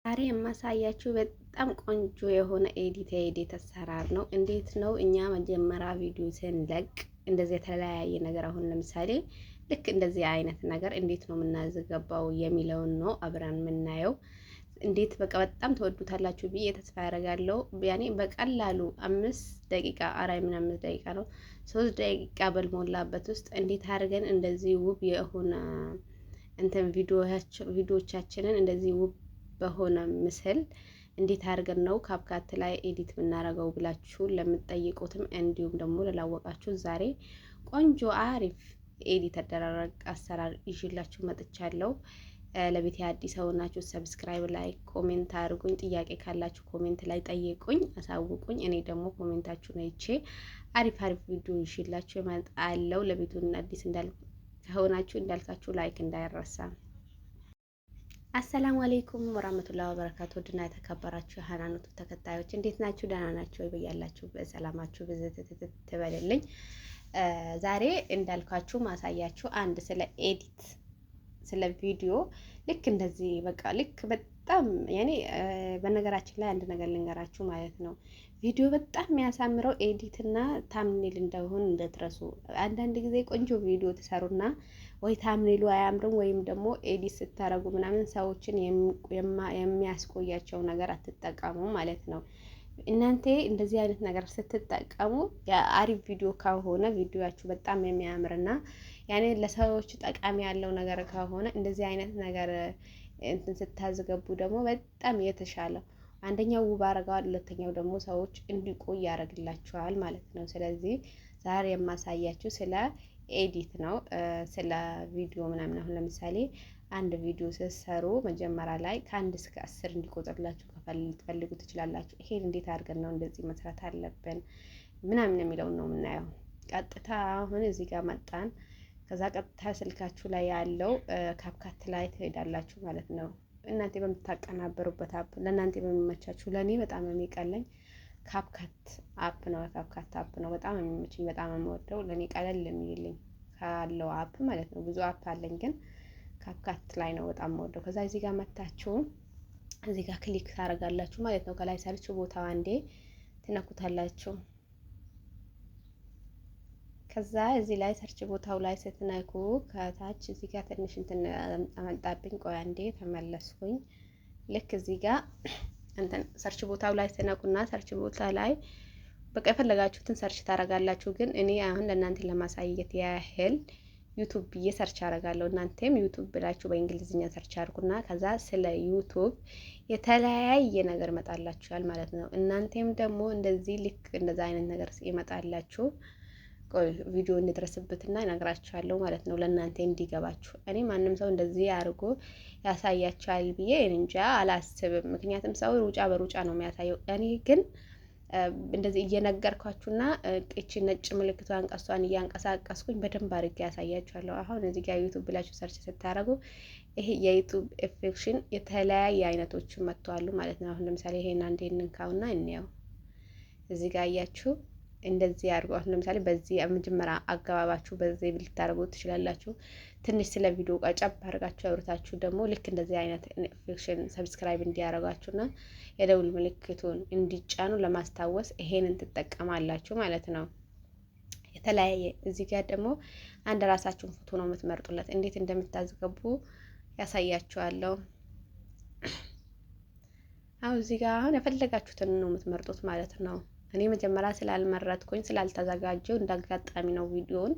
ዛሬ የማሳያችሁ በጣም ቆንጆ የሆነ ኤዲት አሰራር ነው። እንዴት ነው እኛ መጀመሪያ ቪዲዮ ስንለቅ እንደዚህ የተለያየ ነገር አሁን ለምሳሌ ልክ እንደዚህ አይነት ነገር እንዴት ነው የምናዘገባው የሚለውን ነው አብረን የምናየው። እንዴት በቃ በጣም ተወዱታላችሁ ብዬ ተስፋ ያደርጋለሁ። ያኔ በቀላሉ 5 ደቂቃ ምን 5 ደቂቃ ነው 3 ደቂቃ በልሞላበት ውስጥ እንዴት አድርገን እንደዚህ ውብ የሆነ እንትን ቪዲዮዎቻችንን እንደዚህ ውብ በሆነ ምስል እንዴት አድርገን ነው ካፕካት ላይ ኤዲት የምናደርገው ብላችሁ ለምትጠይቁትም እንዲሁም ደግሞ ለላወቃችሁ ዛሬ ቆንጆ አሪፍ ኤዲት አደራረግ አሰራር ይዤላችሁ መጥቻለሁ። ለቤት አዲስ ሆናችሁ ሰብስክራይብ፣ ላይክ፣ ኮሜንት አድርጉኝ። ጥያቄ ካላችሁ ኮሜንት ላይ ጠይቁኝ፣ አሳውቁኝ። እኔ ደግሞ ኮሜንታችሁን አይቼ አሪፍ ቪዲዮ ይዤላችሁ እመጣለሁ። ለቤቱን አዲስ ከሆናችሁ እንዳልካችሁ ላይክ እንዳይረሳ። አሰላሙ አለይኩም ወራህመቱላሂ ወበረካቱ። ድና የተከበራችሁ የሃናኑቱ ተከታዮች እንዴት ናችሁ? ደህና ናችሁ ወይ? በያላችሁ በሰላማችሁ ብዝት ትበልልኝ። ዛሬ እንዳልኳችሁ ማሳያችሁ አንድ ስለ ኤዲት ስለ ቪዲዮ ልክ እንደዚህ በቃ ልክ በጣም ያኔ በነገራችን ላይ አንድ ነገር ልንገራችሁ ማለት ነው። ቪዲዮ በጣም የሚያሳምረው ኤዲት እና ታምኔል እንደሆነ እንደትረሱ። አንዳንድ ጊዜ ቆንጆ ቪዲዮ ትሰሩና ወይ ታምኔሉ አያምርም ወይም ደግሞ ኤዲት ስታረጉ ምናምን ሰዎችን የሚያስቆያቸው ነገር አትጠቀሙ ማለት ነው። እናንተ እንደዚህ አይነት ነገር ስትጠቀሙ የአሪፍ ቪዲዮ ከሆነ ቪዲዮአችሁ በጣም የሚያምርና ያኔ ለሰዎች ጠቃሚ ያለው ነገር ከሆነ እንደዚህ አይነት ነገር እንትን ስታዝገቡ ደግሞ በጣም የተሻለው አንደኛው ውብ አረጋዋል፣ ሁለተኛው ደግሞ ሰዎች እንዲቆይ ያደርግላችኋል ማለት ነው። ስለዚህ ዛሬ የማሳያችሁ ስለ ኤዲት ነው፣ ስለ ቪዲዮ ምናምን። አሁን ለምሳሌ አንድ ቪዲዮ ስትሰሩ መጀመሪያ ላይ ከ1 እስከ 10 እንዲቆጥርላችሁ ትፈልጉ ትችላላችሁ። ይሄን እንዴት አድርገን ነው እንደዚህ መስራት አለብን ምናምን የሚለውን ነው የምናየው። ቀጥታ አሁን እዚህ ጋር መጣን። ከዛ ቀጥታ ስልካችሁ ላይ ያለው ካፕካት ላይ ትሄዳላችሁ ማለት ነው። እናንተ በምታቀናበሩበት አፕ፣ ለእናንተ በሚመቻችሁ። ለእኔ በጣም የሚቀለኝ ካፕካት አፕ ነው። ካፕካት አፕ ነው በጣም የሚመችኝ፣ በጣም የምወደው፣ ለእኔ ቀለል የሚልኝ ካለው አፕ ማለት ነው። ብዙ አፕ አለኝ ግን ካፕካት ላይ ነው በጣም የምወደው። ከዛ እዚህ ጋር መታችሁ እዚህ ጋር ክሊክ ታደርጋላችሁ ማለት ነው። ከላይ ሰርች ቦታው አንዴ ትነኩታላችሁ። ከዛ እዚህ ላይ ሰርች ቦታው ላይ ስትነኩ ከታች እዚህ ጋር ትንሽ እንትን አመጣብኝ። ቆይ አንዴ ተመለስኩኝ። ልክ እዚህ ጋር እንትን ሰርች ቦታው ላይ ስትነኩና ሰርች ቦታ ላይ በቃ የፈለጋችሁትን ሰርች ታደርጋላችሁ። ግን እኔ አሁን ለእናንተ ለማሳየት ያህል ዩቱብ ብዬ ሰርች አደርጋለሁ። እናንተም ዩቱብ ብላችሁ በእንግሊዝኛ ሰርች አድርጉና ከዛ ስለ ዩቱብ የተለያየ ነገር ይመጣላችኋል ማለት ነው። እናንተም ደግሞ እንደዚህ ልክ እንደዛ አይነት ነገር ይመጣላችሁ። ቆይ ቪዲዮ እንድረስበትና እነግራችኋለሁ ማለት ነው፣ ለእናንተ እንዲገባችሁ። እኔ ማንም ሰው እንደዚህ አድርጎ ያሳያችኋል ብዬ እንጃ አላስብም። ምክንያቱም ሰው ሩጫ በሩጫ ነው የሚያሳየው። እኔ ግን እንደዚህ እየነገርኳችሁና እቺ ነጭ ምልክቷን ቀሷን እያንቀሳቀስኩኝ በደንብ አድርጌ ያሳያችኋለሁ። አሁን እዚህ ጋር ዩቲዩብ ብላችሁ ሰርች ስታደርጉ ይሄ የዩቲዩብ ኢፌክሽን የተለያየ አይነቶችን መጥተዋል ማለት ነው። አሁን ለምሳሌ ይሄን አንዴ እንንካውና እንየው። እዚህ ጋር አያችሁ እንደዚህ አድርጉ። አሁን ለምሳሌ በዚህ መጀመሪያ አገባባችሁ በዚህ ልታደርጉ ትችላላችሁ። ትንሽ ስለ ቪዲዮ ቀጨብ አድርጋችሁ አውርታችሁ ደግሞ ልክ እንደዚህ አይነት ኢንፎርሜሽን ሰብስክራይብ እንዲያደርጋችሁና የደውል ምልክቱን እንዲጫኑ ለማስታወስ ይሄንን ትጠቀማላችሁ ማለት ነው። የተለያየ እዚህ ጋር ደግሞ አንድ ራሳችሁን ፎቶ ነው የምትመርጡለት። እንዴት እንደምታስገቡ ያሳያችኋለሁ። አሁን እዚህ ጋር አሁን የፈለጋችሁትን ነው የምትመርጡት ማለት ነው። እኔ መጀመሪያ ስላልመረጥኩኝ ስላልተዘጋጀው እንዳጋጣሚ ነው ቪዲዮውን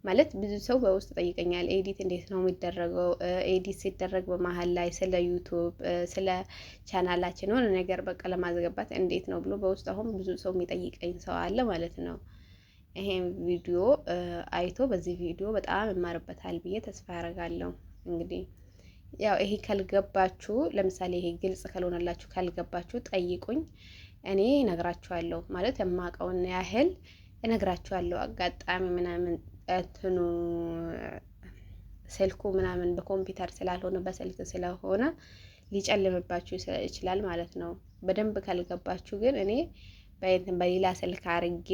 ማለት ብዙ ሰው በውስጥ ጠይቀኛል። ኤዲት እንዴት ነው የሚደረገው? ኤዲት ሲደረግ በመሀል ላይ ስለ ዩቱብ ስለ ቻናላችን ሆነ ነገር በቃ ለማስገባት እንዴት ነው ብሎ በውስጥ አሁን ብዙ ሰው የሚጠይቀኝ ሰው አለ ማለት ነው። ይሄን ቪዲዮ አይቶ በዚህ ቪዲዮ በጣም ይማርበታል ብዬ ተስፋ ያደርጋለሁ። እንግዲህ ያው ይሄ ካልገባችሁ ለምሳሌ ይሄ ግልጽ ካልሆነላችሁ ካልገባችሁ ጠይቁኝ። እኔ እነግራችኋለሁ ማለት የማውቀውን ያህል እነግራችኋለሁ። አጋጣሚ ምናምን እንትኑ ስልኩ ምናምን በኮምፒውተር ስላልሆነ በስልክ ስለሆነ ሊጨልምባችሁ ይችላል ማለት ነው። በደንብ ካልገባችሁ ግን እኔ በሌላ ስልክ አርጌ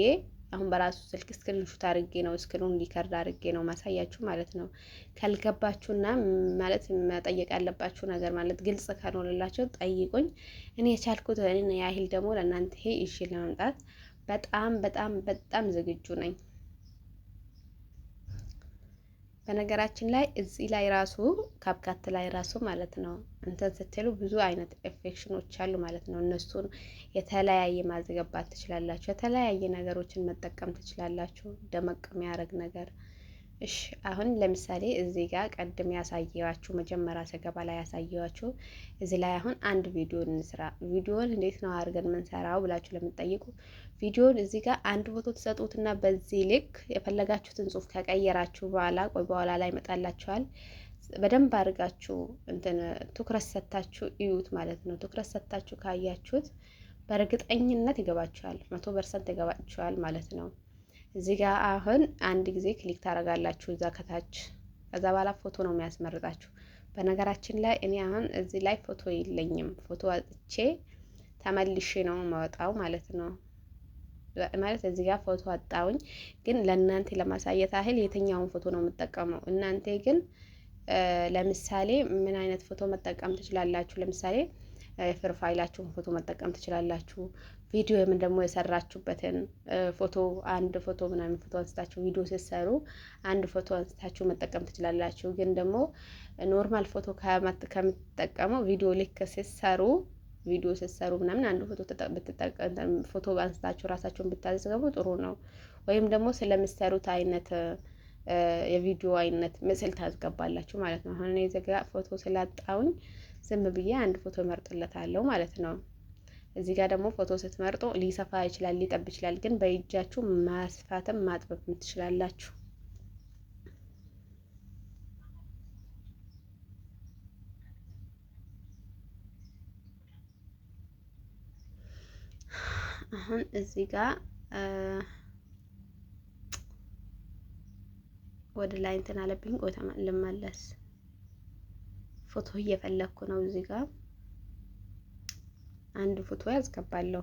አሁን በራሱ ስልክ ስክሪንሹት አድርጌ ነው ስክሪኑን ሪከርድ አድርጌ ነው ማሳያችሁ ማለት ነው። ካልገባችሁና ማለት መጠየቅ ያለባችሁ ነገር ማለት ግልጽ ካልሆነላችሁ ጠይቁኝ። እኔ የቻልኩት ያህል ደግሞ ለእናንተ ይዤ ለመምጣት በጣም በጣም በጣም ዝግጁ ነኝ። በነገራችን ላይ እዚህ ላይ ራሱ ካፕካት ላይ ራሱ ማለት ነው እንትን ስትሉ ብዙ አይነት ኢፌክሽኖች አሉ ማለት ነው። እነሱን የተለያየ ማዘገባት ትችላላችሁ። የተለያየ ነገሮችን መጠቀም ትችላላችሁ። ደመቅ የሚያደርግ ነገር። እሺ አሁን ለምሳሌ እዚህ ጋር ቀድም ያሳየዋችሁ መጀመሪያ ሰገባ ላይ ያሳየዋችሁ እዚህ ላይ አሁን አንድ ቪዲዮ እንስራ። ቪዲዮን እንዴት ነው አድርገን የምንሰራው ብላችሁ ለምትጠይቁ ቪዲዮን እዚህ ጋር አንድ ፎቶ ትሰጡትና በዚህ ልክ የፈለጋችሁትን ጽሑፍ ከቀየራችሁ በኋላ በኋላ ላይ ይመጣላችኋል። በደንብ አድርጋችሁ እንትን ትኩረት ሰጥታችሁ እዩት ማለት ነው። ትኩረት ሰጥታችሁ ካያችሁት በእርግጠኝነት ይገባችኋል። 100% ይገባችኋል ማለት ነው። እዚህ ጋር አሁን አንድ ጊዜ ክሊክ ታደርጋላችሁ እዛ ከታች። ከዛ በኋላ ፎቶ ነው የሚያስመርጣችሁ። በነገራችን ላይ እኔ አሁን እዚህ ላይ ፎቶ የለኝም። ፎቶ አጥቼ ተመልሼ ነው የማወጣው ማለት ነው። ማለት እዚህ ጋር ፎቶ አጣውኝ፣ ግን ለእናንተ ለማሳየት ያህል የትኛውን ፎቶ ነው የምጠቀመው። እናንተ ግን ለምሳሌ ምን አይነት ፎቶ መጠቀም ትችላላችሁ? ለምሳሌ ፕሮፋይላችሁን ፎቶ መጠቀም ትችላላችሁ። ቪዲዮ ምን ደግሞ የሰራችሁበትን ፎቶ አንድ ፎቶ ምናምን ፎቶ አንስታችሁ ቪዲዮ ስትሰሩ አንድ ፎቶ አንስታችሁ መጠቀም ትችላላችሁ። ግን ደግሞ ኖርማል ፎቶ ከምትጠቀመው ቪዲዮ ልክ ስትሰሩ ምናምን አንድ ፎቶ ፎቶ አንስታችሁ ራሳችሁን ብታዘገቡ ጥሩ ነው። ወይም ደግሞ ስለምትሰሩት አይነት የቪዲዮ አይነት ምስል ታስገባላችሁ ማለት ነው። አሁን እዚህ ጋር ፎቶ ስላጣውኝ ዝም ብዬ አንድ ፎቶ መርጥለታለሁ ማለት ነው። እዚህ ጋር ደግሞ ፎቶ ስትመርጡ ሊሰፋ ይችላል፣ ሊጠብ ይችላል። ግን በእጃችሁ ማስፋትም ማጥበብ ትችላላችሁ። አሁን እዚህ ጋር ወደ ላይ እንትን አለብኝ። ቆይ ልመለስ። ፎቶ እየፈለኩ ነው። እዚህ ጋር አንድ ፎቶ ያስገባለሁ።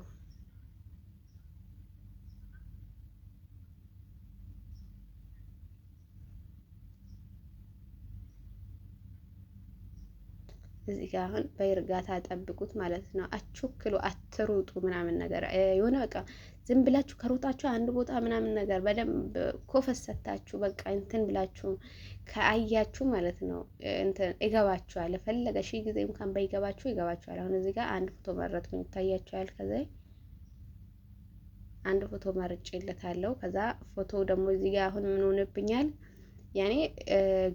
እዚህ ጋር አሁን በእርጋታ ጠብቁት ማለት ነው። አትቹክሉ፣ አትሩጡ ምናምን ነገር የሆነ በቃ ዝም ብላችሁ ከሮጣችሁ አንድ ቦታ ምናምን ነገር በደንብ ኮፈስ ሰታችሁ በቃ እንትን ብላችሁ ከአያችሁ ማለት ነው እንትን ይገባችኋል። የፈለገ ሺህ ጊዜ እንኳን ባይገባችሁ ይገባችኋል። አሁን እዚህ ጋር አንድ ፎቶ መረጥኩኝ፣ ይታያችኋል። ከዛ አንድ ፎቶ መርጬለታለሁ። ከዛ ፎቶ ደግሞ እዚህ ጋር አሁን ምን ሆነብኛል? ያኔ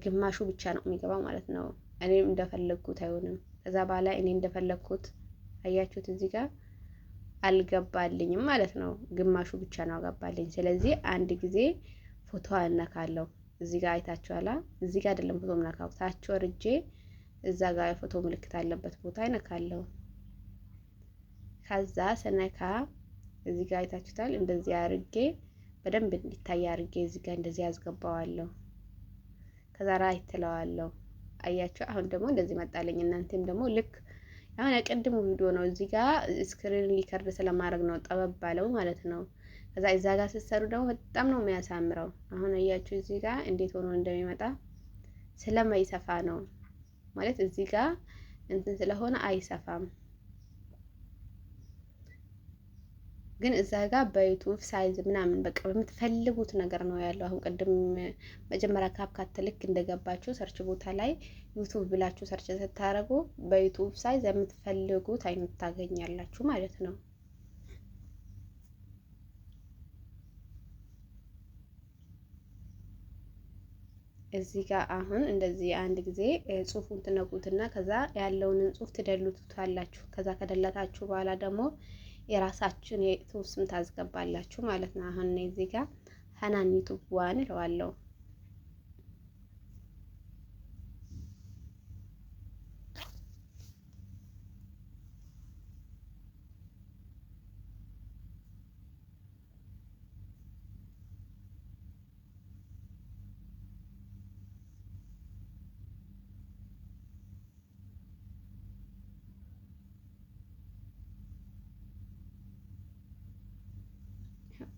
ግማሹ ብቻ ነው የሚገባው ማለት ነው። እኔ እንደፈለግኩት አይሆንም። ከዛ በኋላ እኔ እንደፈለግኩት አያችሁት፣ እዚህ ጋር አልገባልኝም ማለት ነው። ግማሹ ብቻ ነው አገባልኝ። ስለዚህ አንድ ጊዜ ፎቶ አነካለሁ። እዚህ ጋር አይታችኋላ። እዚህ ጋር አይደለም ፎቶ ምነካው፣ ታች ወርጄ እዛ ጋር የፎቶ ምልክት አለበት ቦታ አይነካለሁ። ከዛ ስነካ እዚህ ጋር አይታችሁታል። እንደዚህ አርጌ በደንብ እንዲታይ አርጌ እዚህ ጋር እንደዚህ ያስገባዋለሁ። ከዛ ራይት ትለዋለሁ። አያችሁ አሁን ደግሞ እንደዚህ መጣለኝ። እናንተም ደግሞ ልክ አሁን የቀድሞ ቪዲዮ ነው። እዚህ ጋር ስክሪን ሪከርድ ስለማድረግ ነው ጠበብ ባለው ማለት ነው። ከዛ እዛ ጋር ስትሰሩ ደግሞ በጣም ነው የሚያሳምረው። አሁን አያችሁ እዚህ ጋር እንዴት ሆኖ እንደሚመጣ ስለማይሰፋ ነው ማለት እዚህ ጋር እንትን ስለሆነ አይሰፋም። ግን እዛ ጋር በዩቲዩብ ሳይዝ ምናምን በቃ በምትፈልጉት ነገር ነው ያለው። አሁን ቅድም መጀመሪያ ካፕካት ልክ እንደገባችሁ ሰርች ቦታ ላይ ዩቲዩብ ብላችሁ ሰርች ስታደርጉ በዩቲዩብ ሳይዝ የምትፈልጉት አይነት ታገኛላችሁ ማለት ነው። እዚህ ጋር አሁን እንደዚህ አንድ ጊዜ ጽሁፉን ትነኩትና ከዛ ያለውን ጽሁፍ ትደልቱታላችሁ። ከዛ ከደለታችሁ በኋላ ደግሞ የራሳችሁን የዩቲዩብ ስም ታስገባላችሁ ማለት ነው። አሁን እዚህ ጋር ሀናን ዩቲዩብ ዋን እለዋለሁ።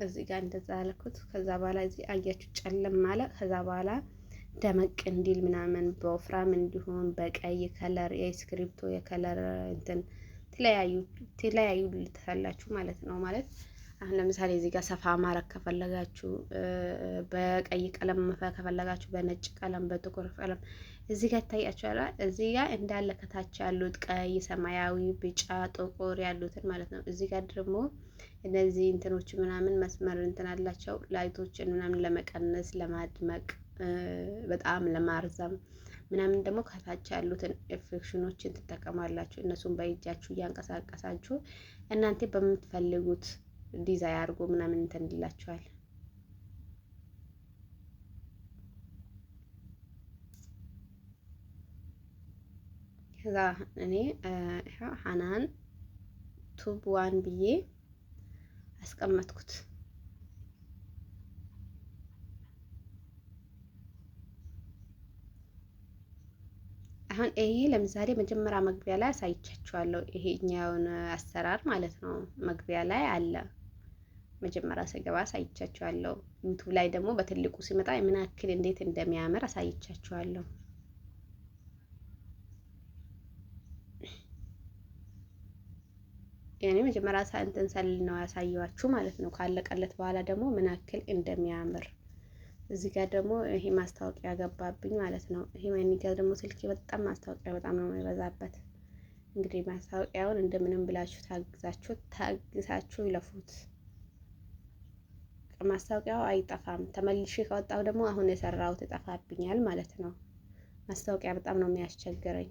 እዚህ ጋር እንደዛ አልኩት። ከዛ በኋላ እዚህ አያችሁ ጨለም አለ። ከዛ በኋላ ደመቅ እንዲል ምናምን በወፍራም እንዲሆን በቀይ ከለር የስክሪፕቶ የከለር እንትን ተለያዩ ልትፈላችሁ ማለት ነው። ማለት አሁን ለምሳሌ እዚህ ጋር ሰፋ ማረግ ከፈለጋችሁ በቀይ ቀለም ከፈለጋችሁ በነጭ ቀለም በጥቁር ቀለም እዚህ ጋር ይታያችኋል። እዚህ ጋር እንዳለ ከታች ያሉት ቀይ፣ ሰማያዊ፣ ቢጫ፣ ጥቁር ያሉትን ማለት ነው። እዚህ ጋር ደግሞ እነዚህ እንትኖች ምናምን መስመር እንትን አላቸው ላይቶችን ምናምን ለመቀነስ ለማድመቅ በጣም ለማርዘም ምናምን ደግሞ ከታች ያሉትን ኢፌክሽኖችን ትጠቀማላችሁ። እነሱን በእጃችሁ እያንቀሳቀሳችሁ እናንተ በምትፈልጉት ዲዛይን አድርጎ ምናምን እንትን ይላችኋል። ከዛ እኔ ሀናን ቱብ ዋን ብዬ አስቀመጥኩት። አሁን ይሄ ለምሳሌ መጀመሪያ መግቢያ ላይ አሳይቻችኋለሁ። ይሄኛውን አሰራር ማለት ነው። መግቢያ ላይ አለ። መጀመሪያ ስገባ አሳይቻችኋለሁ። ዩቲዩብ ላይ ደግሞ በትልቁ ሲመጣ ምን ያክል እንዴት እንደሚያምር አሳይቻችኋለሁ። ያኔ መጀመሪያ እንትን ሰል ነው ያሳየኋችሁ ማለት ነው። ካለቀለት በኋላ ደግሞ ምን ያክል እንደሚያምር እዚህ ጋር ደግሞ ይሄ ማስታወቂያ ገባብኝ ማለት ነው። ይሄ ማን ጋር ደግሞ ስልኬ በጣም ማስታወቂያ በጣም ነው የሚበዛበት። እንግዲህ ማስታወቂያውን እንደምንም ብላችሁ ታግሳችሁ ይለፉት። ማስታወቂያው አይጠፋም። ተመልሼ ከወጣው ደግሞ አሁን የሰራሁት ይጠፋብኛል ማለት ነው። ማስታወቂያ በጣም ነው የሚያስቸግረኝ።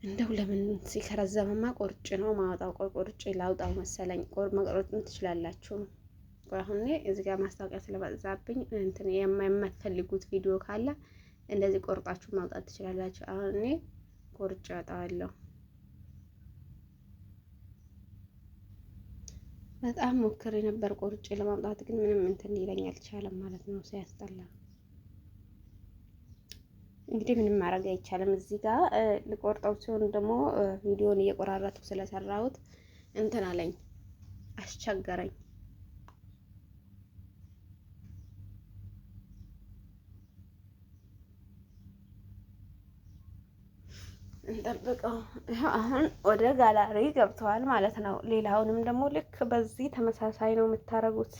እንደው ለምን ሲከረዘመማ ቆርጭ ነው ማውጣው። ቆርጭ ላውጣው መሰለኝ። መቆረጥም ትችላላችሁ። አሁን እዚህ ጋር ማስታወቂያ ስለበዛብኝ እንትን የማትፈልጉት ቪዲዮ ካለ እንደዚህ ቆርጣችሁ ማውጣት ትችላላችሁ። አሁን እኔ ቆርጬ አወጣዋለሁ። በጣም ሞክሬ ነበር ቆርጬ ለማውጣት ግን ምንም እንትን ሊለኝ አልቻለም ማለት ነው። ሲያስጠላ እንግዲህ ምንም ማድረግ አይቻልም። እዚህ ጋር ልቆርጠው ሲሆን ደግሞ ቪዲዮን እየቆራረጥኩ ስለሰራሁት እንትን አለኝ፣ አስቸገረኝ። እንጠብቀው። አሁን ወደ ጋላሪ ገብተዋል ማለት ነው። ሌላውንም ደግሞ ልክ በዚህ ተመሳሳይ ነው የምታረጉት።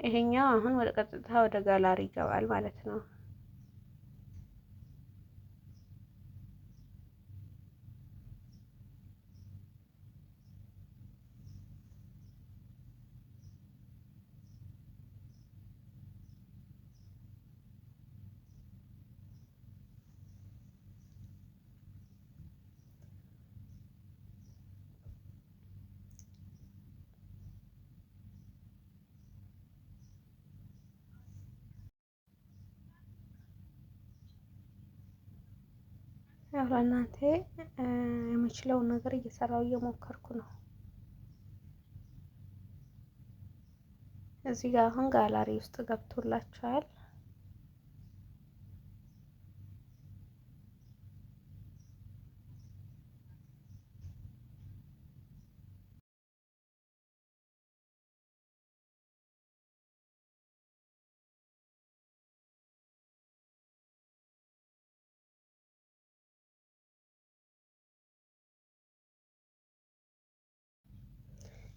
ይሄኛው አሁን ወደ ቀጥታ ወደ ጋላሪ ይገባል ማለት ነው። ያው ለእናንተ የምችለውን ነገር እየሰራው እየሞከርኩ ነው። እዚህ ጋር አሁን ጋላሪ ውስጥ ገብቶላችኋል።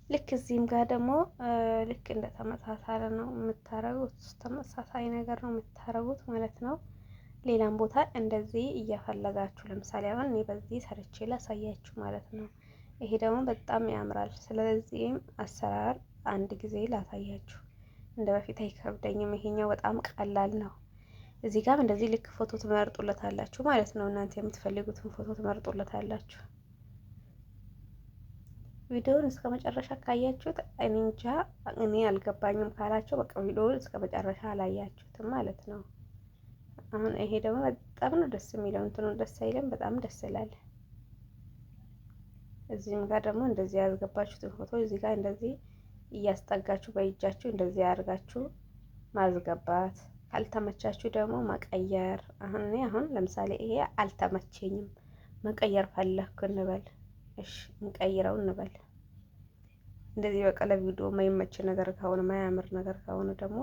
ልክ እዚህም ጋር ደግሞ ልክ እንደ ተመሳሳይ ነው የምታረጉት። ተመሳሳይ ነገር ነው የምታረጉት ማለት ነው። ሌላም ቦታ እንደዚህ እየፈለጋችሁ ለምሳሌ አሁን እኔ በዚህ ሰርቼ ላሳያችሁ ማለት ነው። ይሄ ደግሞ በጣም ያምራል። ስለዚህም አሰራር አንድ ጊዜ ላሳያችሁ። እንደ በፊት አይከብደኝም። ይሄኛው በጣም ቀላል ነው። እዚህ ጋር እንደዚህ ልክ ፎቶ ትመርጡለታላችሁ ማለት ነው። እናንተ የምትፈልጉትን ፎቶ ትመርጡለታላችሁ። ቪዲዮውን እስከ መጨረሻ ካያችሁት እኔ እንጃ እኔ አልገባኝም ካላችሁ በቃ ቪዲዮውን እስከ መጨረሻ አላያችሁትም ማለት ነው። አሁን ይሄ ደግሞ በጣም ነው ደስ የሚለው። እንትኑ ደስ አይልም? በጣም ደስ ይላል። እዚህም ጋር ደግሞ እንደዚህ ያስገባችሁትን ፎቶ እዚህ ጋር እንደዚህ እያስጠጋችሁ በእጃችሁ እንደዚህ አድርጋችሁ ማስገባት። ካልተመቻችሁ ደግሞ መቀየር። አሁን ለምሳሌ ይሄ አልተመቸኝም መቀየር ፈለግኩ እንበል። እሺ እንቀይረው እንበል። እንደዚህ በቃ ለቪዲዮ የማይመች ነገር ከሆነ ማያምር ነገር ከሆነ ደግሞ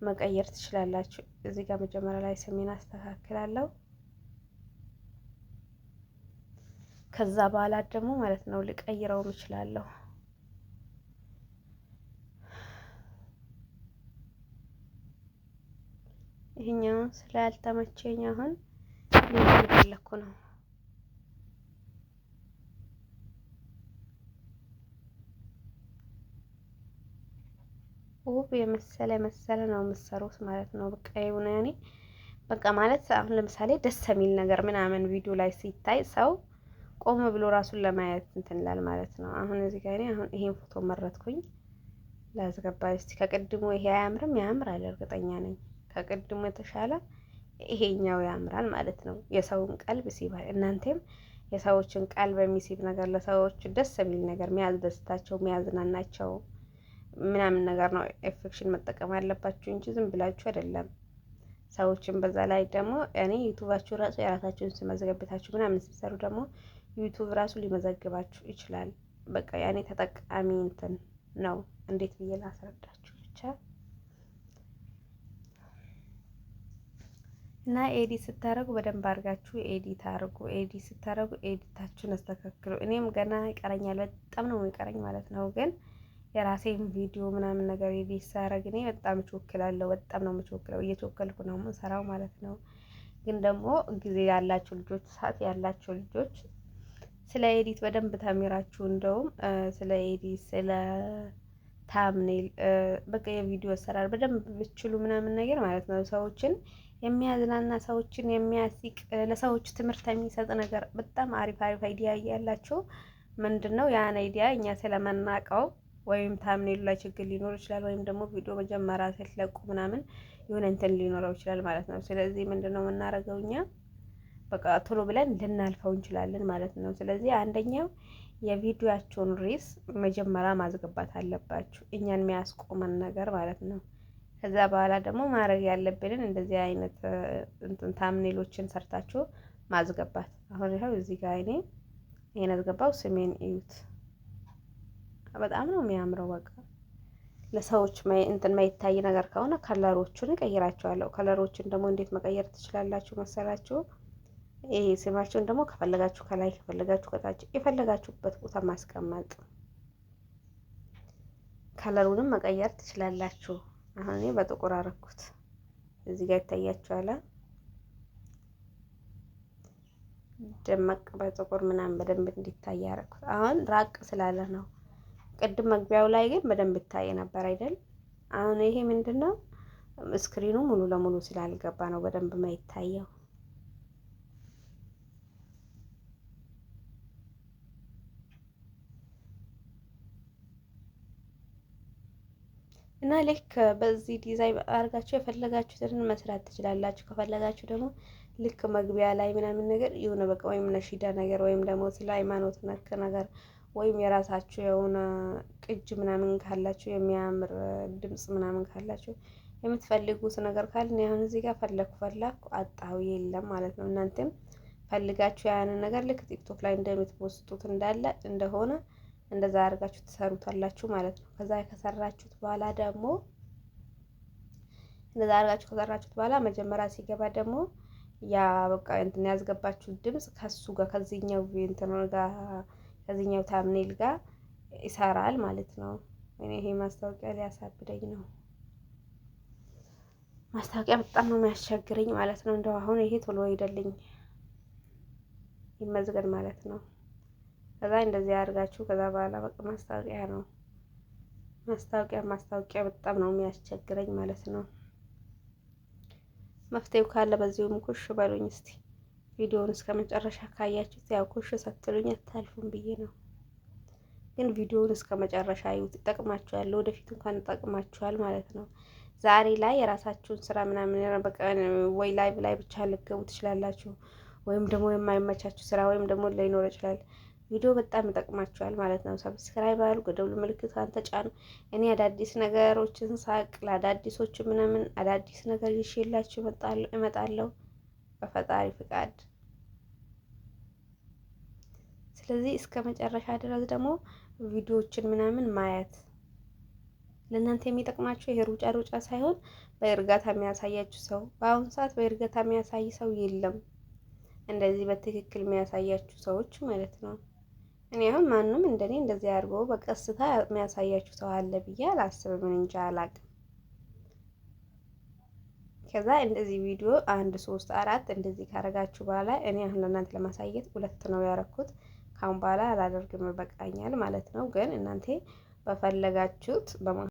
መቀየር ትችላላችሁ። እዚህ ጋር መጀመሪያ ላይ ስሜን አስተካክላለሁ። ከዛ በኋላ ደግሞ ማለት ነው ልቀይረውም እችላለሁ። ይሄኛው ስላልተመቸኝ አሁን እየፈለኩ ነው። ውብ የመሰለ ነው የምትሰሩት ማለት ነው። በቃ የሆነ ያኔ በቃ ማለት አሁን ለምሳሌ ደስ የሚል ነገር ምናምን ቪዲዮ ላይ ሲታይ ሰው ቆም ብሎ ራሱን ለማየት እንትን ይላል ማለት ነው። አሁን እዚህ ጋር አሁን ይሄን ፎቶ መረጥኩኝ ላስገባ። እስቲ ከቅድሙ ይሄ አያምርም? ያምራል፣ እርግጠኛ ነኝ ከቅድሙ የተሻለ ይሄኛው ያምራል ማለት ነው። የሰውን ቀልብ ሲባል እናንተም የሰዎችን ቀልብ የሚስብ ነገር ለሰዎች ደስ የሚል ነገር የሚያስደስታቸው የሚያዝናናቸው ምናምን ነገር ነው ኤፌክሽን መጠቀም አለባችሁ እንጂ ዝም ብላችሁ አይደለም። ሰዎችን በዛ ላይ ደግሞ እኔ ዩቲዩባችሁ ራሱ የራሳችሁን ስመዘገብታችሁ ምናምን ስትሰሩ ደግሞ ዩቲዩብ ራሱ ሊመዘግባችሁ ይችላል። በቃ ያኔ ተጠቃሚ እንትን ነው። እንዴት ብዬ ላስረዳችሁ ብቻ እና ኤዲት ስታረጉ በደንብ አድርጋችሁ ኤዲት አድርጉ። ኤዲት ስታረጉ ኤዲታችሁን አስተካክሉ። እኔም ገና ይቀረኛል፣ በጣም ነው የሚቀረኝ ማለት ነው። ግን የራሴን ቪዲዮ ምናምን ነገር ኤዲት ሳረግ እኔ በጣም እቾክላለሁ። በጣም ነው የምቾክለው፣ እየቾከልኩ ነው የምሰራው ማለት ነው። ግን ደግሞ ጊዜ ያላችሁ ልጆች፣ ሰዓት ያላችሁ ልጆች ስለ ኤዲት በደንብ ተሚራችሁ እንደውም ስለ ኤዲት ስለ ታምኔል በቃ የቪዲዮ አሰራር በደንብ ብችሉ ምናምን ነገር ማለት ነው ሰዎችን የሚያዝናና ሰዎችን የሚያስቅ ለሰዎች ትምህርት የሚሰጥ ነገር በጣም አሪፍ አይዲያ ያላችሁ ምንድነው ያን አይዲያ እኛ ስለመናቀው ወይም ታምኔሉ ላይ ችግር ሊኖር ይችላል፣ ወይም ደግሞ ቪዲዮ መጀመሪያ ሲለቁ ምናምን የሆነ እንትን ሊኖረው ይችላል ማለት ነው። ስለዚህ ምንድነው የምናደርገው እኛ በቃ ቶሎ ብለን ልናልፈው እንችላለን ማለት ነው። ስለዚህ አንደኛው የቪዲዮአችሁን ርዕስ መጀመሪያ ማስገባት አለባችሁ፣ እኛን የሚያስቆመን ነገር ማለት ነው። ከዛ በኋላ ደግሞ ማድረግ ያለብንን እንደዚህ አይነት እንትን ታምኔሎችን ሰርታችሁ ማስገባት። አሁን ይኸው እዚህ ጋር እኔ ይሄን አስገባው፣ ስሜን እዩት። በጣም ነው የሚያምረው። በቃ ለሰዎች እንትን ማይታይ ነገር ከሆነ ከለሮቹን እቀይራቸዋለሁ። ከለሮችን ደግሞ እንዴት መቀየር ትችላላችሁ መሰላችሁ? ይሄ ስማችሁን ደግሞ ከፈለጋችሁ ከላይ ከፈለጋችሁ ከታች የፈለጋችሁበት ቦታ ማስቀመጥ፣ ከለሩንም መቀየር ትችላላችሁ። አሁን እኔ በጥቁር አረኩት። እዚህ ጋር ይታያችኋል። ደመቅ በጥቁር ምናምን በደንብ እንዲታይ ያረኩት። አሁን ራቅ ስላለ ነው። ቅድም መግቢያው ላይ ግን በደንብ ይታይ ነበር አይደል? አሁን ይሄ ምንድነው ስክሪኑ ሙሉ ለሙሉ ስላልገባ ነው በደንብ ማይታየው። እና ልክ በዚህ ዲዛይን አድርጋችሁ የፈለጋችሁትን መስራት ትችላላችሁ። ከፈለጋችሁ ደግሞ ልክ መግቢያ ላይ ምናምን ነገር የሆነ በቃ ወይም ነሺዳ ነገር ወይም ደግሞ ስለ ሃይማኖት ነክ ነገር ወይም የራሳችሁ የሆነ ቅጅ ምናምን ካላችሁ የሚያምር ድምጽ ምናምን ካላችሁ የምትፈልጉት ነገር ካለ ነው። አሁን እዚህ ጋር ፈለኩ አጣው የለም ማለት ነው። እናንተም ፈልጋችሁ ያንን ነገር ልክ ቲክቶክ ላይ እንደምትፖስቱት እንዳለ እንደሆነ እንደዛ አድርጋችሁ ትሰሩታላችሁ ማለት ነው። ከዛ ከሰራችሁት በኋላ ደግሞ እንደዛ አድርጋችሁ ከሰራችሁት በኋላ መጀመሪያ ሲገባ ደግሞ ያ በቃ እንትን ያስገባችሁት ድምጽ ከሱ ጋር ከዚህኛው እንትን ጋር ከዚህኛው ታምኔል ጋር ይሰራል ማለት ነው። እኔ ይሄ ማስታወቂያ ሊያሳብደኝ ነው። ማስታወቂያ በጣም ነው የሚያስቸግረኝ ማለት ነው። እንደው አሁን ይሄ ቶሎ ሄደልኝ ይመዝገን ማለት ነው። ከዛ እንደዚህ አድርጋችሁ ከዛ በኋላ በቃ ማስታወቂያ ነው። ማስታወቂያ በጣም ነው የሚያስቸግረኝ ማለት ነው። መፍትሄው ካለ በዚሁም ኩሽ በሉኝ እስቲ። ቪዲዮውን እስከ መጨረሻ ካያችሁት ያው ኩሽ ሰትሉኝ አታልፉም ብዬ ነው። ግን ቪዲዮውን እስከ መጨረሻ ይዩት፣ ይጠቅማችኋል። ወደፊት እንኳን ይጠቅማችኋል ማለት ነው። ዛሬ ላይ የራሳችሁን ስራ ምናምን በቃ ወይ ላይቭ ላይ ብቻ ልትገቡ ትችላላችሁ፣ ወይም ደግሞ የማይመቻችሁ ስራ ወይም ደግሞ ላይኖር ይችላል። ቪዲዮ በጣም ይጠቅማችኋል ማለት ነው። ሰብስክራይብ አድርጉ፣ የደወል ምልክቷን ተጫኑ። እኔ አዳዲስ ነገሮችን ሳቅ ለአዳዲሶቹ ምናምን አዳዲስ ነገር ይዤላችሁ እመጣለሁ በፈጣሪ ፍቃድ። ስለዚህ እስከ መጨረሻ ድረስ ደግሞ ቪዲዮዎችን ምናምን ማየት ለእናንተ የሚጠቅማችሁ ይሄ ሩጫ ሩጫ ሳይሆን በእርጋታ የሚያሳያችሁ ሰው። በአሁኑ ሰዓት በእርጋታ የሚያሳይ ሰው የለም፣ እንደዚህ በትክክል የሚያሳያችሁ ሰዎች ማለት ነው። እኔ አሁን ማንም እንደኔ እንደዚህ አድርጎ በቀስታ የሚያሳያችሁ ሰው አለ ብዬ አላስብም። እንጃ አላቅም። ከዛ እንደዚህ ቪዲዮ 1 3 4 እንደዚህ ካረጋችሁ በኋላ እኔ አሁን ለእናንተ ለማሳየት 2 ነው ያረኩት። ካሁን በኋላ አላደርግም፣ ይበቃኛል ማለት ነው። ግን እናንተ በፈለጋችሁት